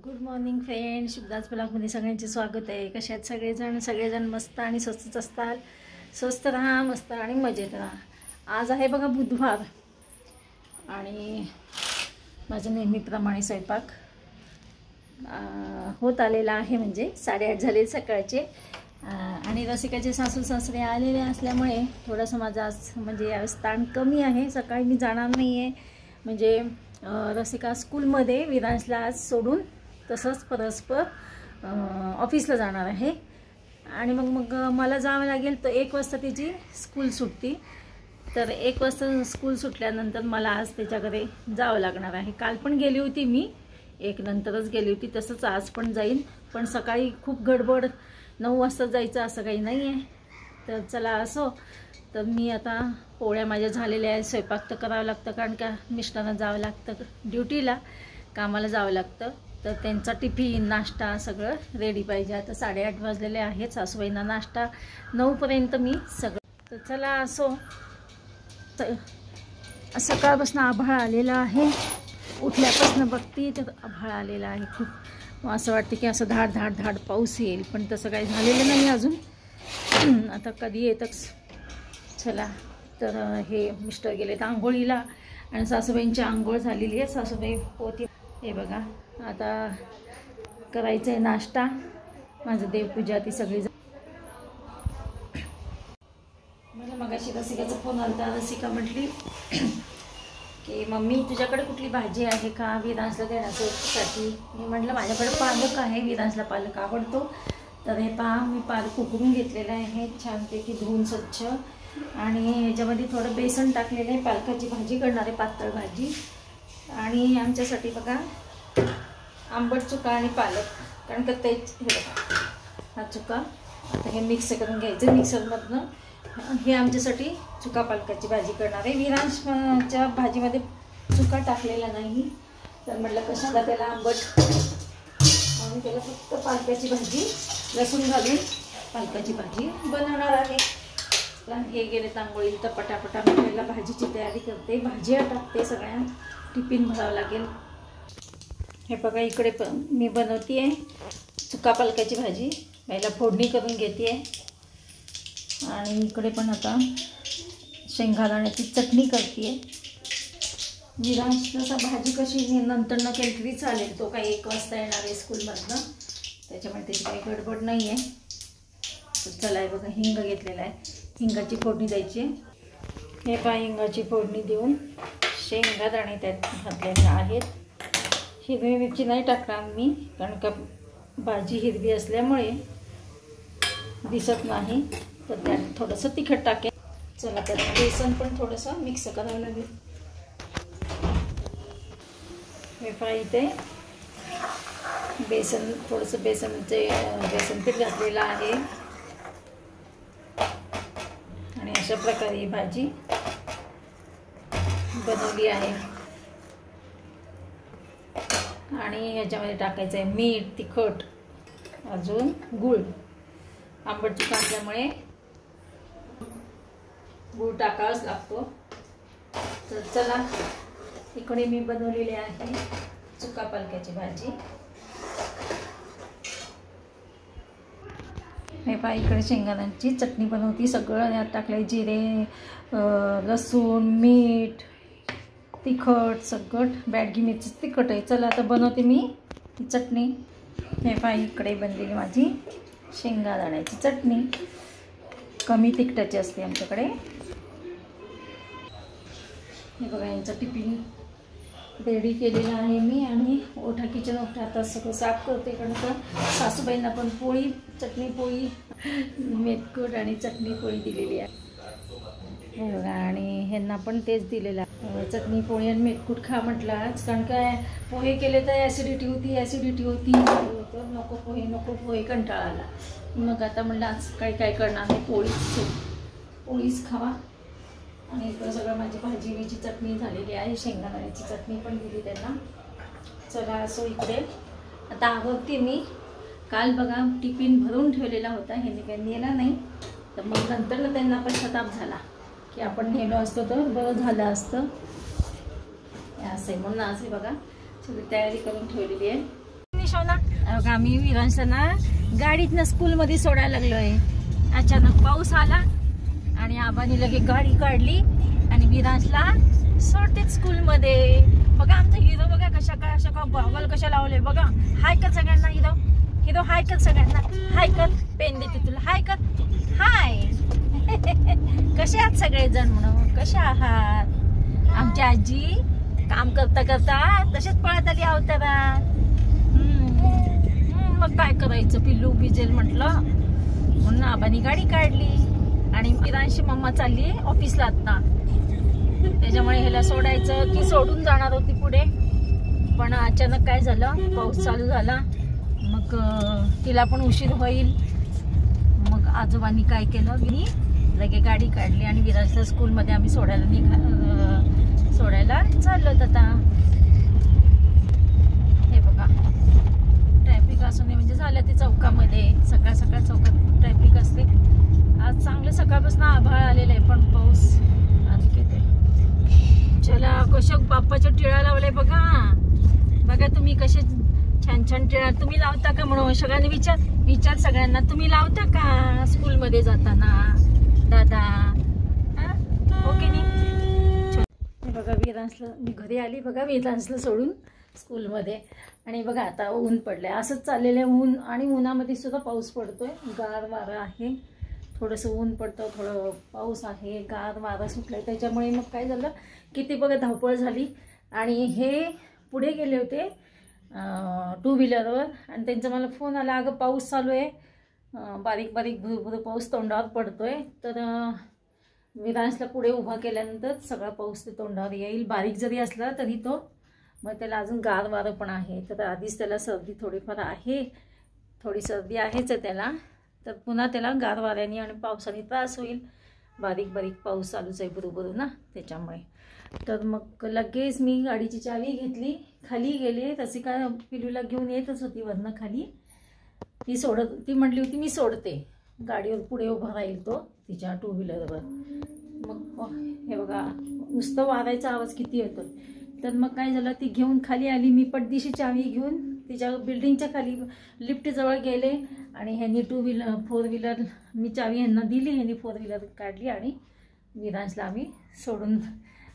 Good morning friends, शुभदास ब्लॉगमध्ये सगळ्यांचे स्वागत आहे। कशा आहेत सगळेजण मस्त आणि स्वस्तच असताल। स्वस्त राहा, मस्त आणि मजेत राहा। आज आहे बघा बुधवार आणि माझं नेहमीप्रमाणे स्वयंपाक होत आलेला आहे। म्हणजे 8:30 झाले सकाळचे आणि रसिकाचे सासू सासरे आलेले असल्यामुळे थोडंसं माझा आज म्हणजे यावेळेस ताण कमी आहे। सकाळी मी जाणार नाही आहे, म्हणजे रसिका स्कूलमध्ये विरांशला आज सोडून तसंच परस्पर ऑफिसला जाणार आहे आणि मग मला जावं लागेल। तर 1 वाजता तिची स्कूल सुटती, तर 1 वाजता स्कूल सुटल्यानंतर मला आज त्याच्याकडे जावं लागणार आहे। काल पण गेली होती मी, 1 नंतरच गेली होती, तसंच आज पण जाईन, पण सकाळी खूप गडबड, 9 वाजता जायचं असं काही नाही आहे। तर चला असो, तर मी आता पोळ्या माझ्या झालेल्या आहेत। स्वयंपाक तर करावं लागतं, कारण का मिस्टरांना जावं लागतं ड्युटीला, कामाला जावं लागतं, तर त्यांचा टिफिन नाश्ता सगळं रेडी पाहिजे। आता 8:30 वाजलेले आहेत, सासूबाईंना नाश्ता 9 पर्यंत मी सगळं। तर चला असो, सकाळपासून आभाळ आलेला आहे, उठल्यापासून बघते तर आभाळ आलेला आहे खूप। मग असं वाटतं की असं धाड धाड धाड पाऊस येईल, पण तसं काही झालेलं नाही अजून। आता कधी येतच। चला, तर हे मिस्टर गेलेत आंघोळीला आणि सासूबाईंची आंघोळ झालेली आहे। सासूबाई पोती हे बघा, आता करायचं आहे नाश्ता, माझं देवपूजा ती सगळी। मला मगाशी रसिकाचा फोन आला। रसिका म्हटली की मम्मी तुझ्याकडे कुठली भाजी आहे का विरांशला देण्यासाठी? मी म्हटलं माझ्याकडे पालक आहे, विरांशला पालक आवडतो। तर हे पहा, मी पालक उकळून घेतलेलं आहे छानपैकी धुवून स्वच्छ, आणि ह्याच्यामध्ये थोडं बेसन टाकलेलं आहे। पालकाची भाजी करणार आहे, पातळ भाजी। आणि आमच्यासाठी बघा आंबट चुका आणि पालक, कारण का तेच हे बघा हा चुका, आता हे मिक्स करून घ्यायचं मिक्सरमधनं। हे आमच्यासाठी चुका पालकाची भाजी करणार आहे। विरांशच्या भाजीमध्ये चुका टाकलेला नाही, तर म्हटलं कशाला त्याला आंबट, म्हणून त्याला फक्त पालकाची भाजी लसूण घालून पालकाची भाजी बनवणार आहे। तर हे गेले तांबोळी, तर पटापटा आपल्याला भाजीची तयारी करते, भाजी टाकते, सगळ्या टिफिन भरावं लागेल। हे बघा, इकडे पण मी बनवते आहे चुका पालकाची भाजी, पहिला फोडणी करून घेते आहे, आणि इकडे पण आता शेंगादाण्याची चटणी करते आहे। विरांश तसा भाजी कशी नंतर न केली तरी चालेल, तो काही 1 वाजता येणार आहे स्कूलमधनं, त्याच्यामुळे त्याची काही गडबड नाही आहे। तर चला, आहे बघा हिंग घेतलेला आहे, हिंगाची फोडणी द्यायची आहे। हे पहा, हिंगाची फोडणी देऊन शेंगादाणे त्यात घातलेले आहेत। हिरवी मिरची नाही टाकणार मी, कारण का भाजी हिरवी असल्यामुळे दिसत नाही, तर त्यात थोडंसं तिखट टाकेल। चला, त्यात बेसन पण थोडंसं मिक्स करावं लागेल। हे पहा, इथे बेसन थोडंसं बेसन पीठ घातलेलं आहे, आणि अशा प्रकारे ही भाजी बनवली आहे। आणि याच्यामध्ये टाकायचं आहे मीठ, तिखट, अजून गूळ। आंबट चुका असल्यामुळे गूळ टाकावाच लागतो। तर चला, इकडे मी बनवलेली आहे चुका पालकाची भाजी। हे पहा, इकडे शेंगदाण्याची चटणी बनवती, सगळं यात टाकलंय, जिरे, लसूण, मीठ, तिखट, सगळं बॅडगी मिरची तिखट आहे। चला, आता बनवते मी ही चटणी। हे पहा, इकडे बनलेली माझी शेंगादाण्याची चटणी, कमी तिखटाची असते आमच्याकडे। हे बघा, यांचं टिफिन रेडी केलेलं आहे मी, आणि किचन ओठा आता सगळं साफ करते, कारण का सासूबाईंना पण पोळी, चटणी पोळी, मेथकूट आणि चटणी पोळी दिलेली आहे। हे बघा, आणि ह्यांना पण तेच दिलेलं आहे, चटणी पोळी आणि मेथकूट खा म्हटलं आज, कारण काय पोहे केले तर ॲसिडिटी होती, नको पोहे कंटाळा आला। मग आता म्हटलं आज काय करणार आहे, पोळीच खावा। आणि इकडं सगळं माझी भाजीची चटणी झालेली आहे, शेंगदाण्याची चटणी पण दिली त्यांना। चला असो, इकडे आता आवडते मी। काल बघा टिफिन भरून ठेवलेला होता, ह्यांनी काही नेला नाही, तर मग नंतर त्यांना पश्चाताप झाला की आपण नेलो असतो तर बरं झालं असतं, असं म्हणून आज हे बघा सगळी तयारी करून ठेवलेली आहे। शोना? बघा आम्ही विरांशला ना गाडीतनं स्कूलमध्ये सोडायला लागलोय. अचानक पाऊस आला आणि आबानी लगे गाडी काढली आणि विरांशला सोडते स्कूलमध्ये. बघा आमचा हिरो बघा कशा गॉगल कशा लावले बघा. हाय कर सगळ्यांना हिरो हाय कर सगळ्यांना. हाय कर, पेन देते तुला. हाय कर, हाय. कसे आहात सगळेजण म्हणून? कसे आहात? आमची आजी काम करता करता तसेच पळत आली अवतारात. मग काय करायचं, पिल्लू भिजेल म्हटलं म्हणून आबानी गाडी काढली आणि विरांशी मम्मा चालली ऑफिसला आता. त्याच्यामुळे ह्याला सोडायचं की सोडून जाणार होती पुढे, पण अचानक काय झालं, पाऊस चालू झाला. मग तिला पण उशीर होईल. मग आजोबांनी काय केलं, मी लगे गाडी काढली आणि विराजला स्कूलमध्ये आम्ही सोडायला चाललो. आता हे बघा ट्रॅफिक असू नये म्हणजे झालं ते चौकामध्ये. सकाळ सकाळ चौकात ट्रॅफिक असते. आज चांगलं सकाळपासून आभाळ आलेलं आहे, पण पाऊस अधिक येते. चला कशा बाप्पाच्या टिळा लावलाय बघा. बघा तुम्ही कसे छान छान टिळा तुम्ही लावता का म्हणून सगळ्यांनी विचार सगळ्यांना, तुम्ही लावता का स्कूलमध्ये जाताना दादा? ओके नाही? बघा विरांशला मी घरी आली बघा विरांशला सोडून स्कूलमध्ये. आणि बघा आता ऊन पडलंय, असंच चाललेलं आहे ऊन. आणि उन्हामध्ये सुद्धा पाऊस पडतोय. गार वारा आहे, थोडंसं ऊन पडतं, थोडं पाऊस आहे, गार वारा सुटलाय. त्याच्यामुळे मग काय झालं, किती बघा धावपळ झाली. आणि हे पुढे गेले होते 2 व्हीलरवर आणि त्यांचा मला फोन आला, अगं पाऊस चालू आहे, बारीक बारीक भुरभुर पाऊस तोंडावर पडतोय. तर विरांशला पुढे उभा केल्यानंतर सगळा पाऊस ते तोंडावर येईल. बारीक जरी असला तरी तो, मग त्याला अजून गार वारं पण आहे. तर आधीच त्याला सर्दी थोडीफार आहे, थोडी सर्दी आहेच आहे त्याला. तर पुन्हा त्याला गार वाऱ्याने आणि पावसाने त्रास होईल. बारीक बारीक पाऊस चालूच आहे बरोबर ना, त्याच्यामुळे. तर मग लगेच मी गाडीची चावी घेतली, खाली गेले. रसिका पिलूला घेऊन येतच होती वरनं खाली. ती म्हटली होती मी सोडते, गाडीवर पुढे उभा राहील तो तिच्या 2 व्हीलरवर. मग हे बघा नुसतं वारायचा आवाज किती येतो. तर मग काय झालं, ती घेऊन खाली आली. मी पटदिशी चावी घेऊन तिच्या बिल्डिंगच्या खाली लिफ्टजवळ गेले आणि ह्यांनी 4 व्हीलर मी चावी ह्यांना दिली, ह्यांनी 4 व्हीलर काढली आणि विरांशला आम्ही सोडून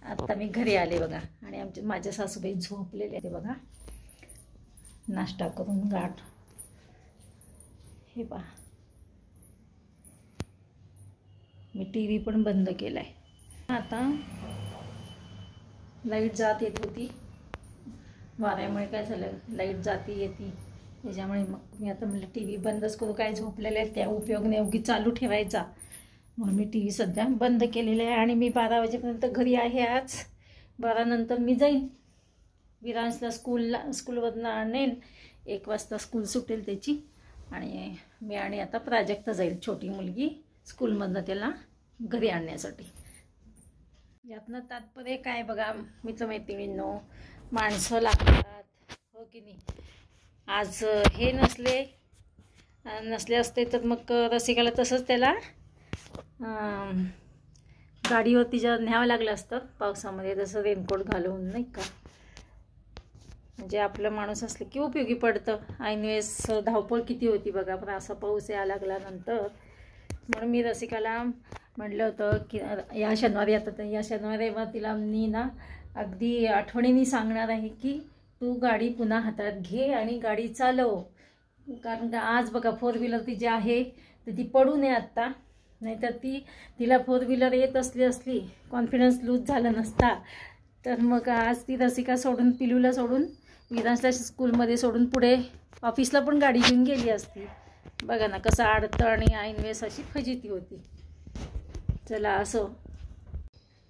आता मी घरी आले बघा. आणि माझ्या सासूबाई झोपलेले ते बघा, नाश्ता करून गाठ. हे पहा मी TV पण बंद केलाय. आता लाईट जात येत होती वाऱ्यामुळे, काय झालं लाईट जाती येते त्याच्यामुळे मग मी आता म्हटलं TV बंदच करू, काय झोपलेले आहेत त्या उपयोग नाही उगी चालू ठेवायचा, म्हणून मी TV सध्या बंद केलेलं आहे. आणि मी 12 वाजेपर्यंत घरी आहे आज. 12 नंतर मी जाईन विरांशला स्कूलवरनं आणेन. 1 वाजता स्कूल सुटेल त्याची. आणि मी आणि आता प्राजक्ता जाईल छोटी मुलगी स्कूलमधनं त्याला घरी आणण्यासाठी. यातनं तात्पर्य काय बघा मित्रमैत्रिणींनो, माणसं लागतात हो की नाही. आज हे नसले असते तर मग रसिकाला तसंच त्याला गाडीवर तिच्या न्यावं लागलं असतं पावसामध्ये, जसं रेनकोट घालून नाही का. म्हणजे आपलं माणूस असलं की उपयोगी पडतं. ऐनवेळेस धावपळ किती होती बघा, पण असा पाऊस यायला लागल्यानंतर. म्हणून मी रसिकाला म्हटलं होतं की या शनिवारी आता या शनिवारीवर तिला मी ना अगदी आठवणीने सांगणार आहे की तू गाडी पुन्हा हातात घे आणि गाडी चालव. कारण का आज बघा 4 व्हीलर ती जी आहे तर ती पडू नये आत्ता, नाहीतर तिला 4 व्हीलर येत असली कॉन्फिडन्स लूज झाला नसता तर मग आज ती रसिका सोडून पिलूला सोडून विरांशला स्कूलमध्ये सोडून पुढे ऑफिसला पण गाडी घेऊन गेली असती. बघा ना कसं अडतं आणि ऐनवेळेस अशी फजिती होती. चला असो.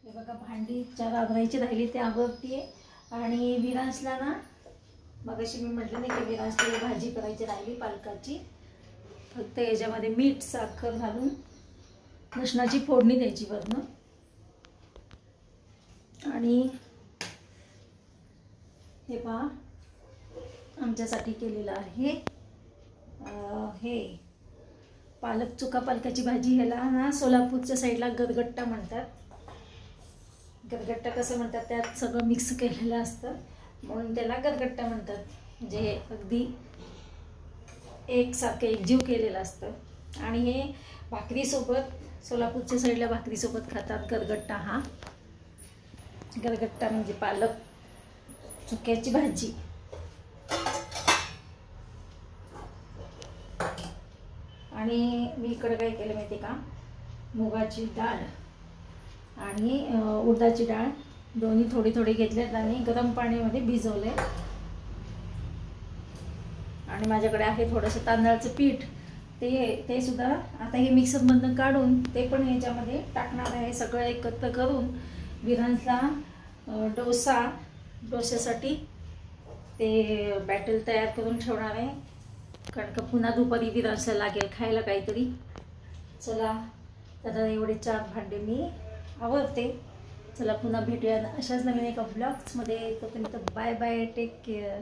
हे बघा भांडी 4 आवरायची राहिली ते आवरतीये. आणि विरांशला ना मगाशी मी म्हटलं नाही की विरांशला भाजी करायची राहिली पालकाची. फक्त याच्यामध्ये मीठ साखर घालून लसणाची फोडणी द्यायची वरनं. आणि हे पहा आमच्यासाठी केलेलं आहे हे चुका पालकाची भाजी. ह्याला ना सोलापूरच्या साईडला गरगट्टा म्हणतात. गरगट्टा कसं म्हणतात, त्यात सगळं मिक्स केलेलं असतं म्हणून त्याला गरगट्टा म्हणतात. म्हणजे अगदी एकसारखं एकजीव केलेलं असतं आणि हे भाकरीसोबत, सोलापूरच्या साईडला भाकरीसोबत खातात गरगट्टा. हा गरगट्टा म्हणजे पालक चुक्याची भाजी. आणि मी इकडे काय केलं माहिती का, मुगाची डाळ आणि उडदाची डाळ दोन्ही थोडी थोडी घेतल्यात आणि गरम पाण्यामध्ये भिजवले. आणि माझ्याकडे आहे थोडंसं तांदळाचं पीठ, ते सुद्धा आता हे मिक्सरमधून काढून ते पण ह्याच्यामध्ये टाकणार आहे. सगळं एकत्र करून विरांजला डोस्यासाठी ते बॅटर तयार करून ठेवणार आहे, कारण का पुन्हा दुपारी विरांजला लागेल खायला काहीतरी. चला तर एवढे 4 भांडे मी आवरते. चला पुन्हा भेटूया अशाच नवीन एका ब्लॉग्समध्ये. तोपर्यंत बाय बाय, टेक केअर.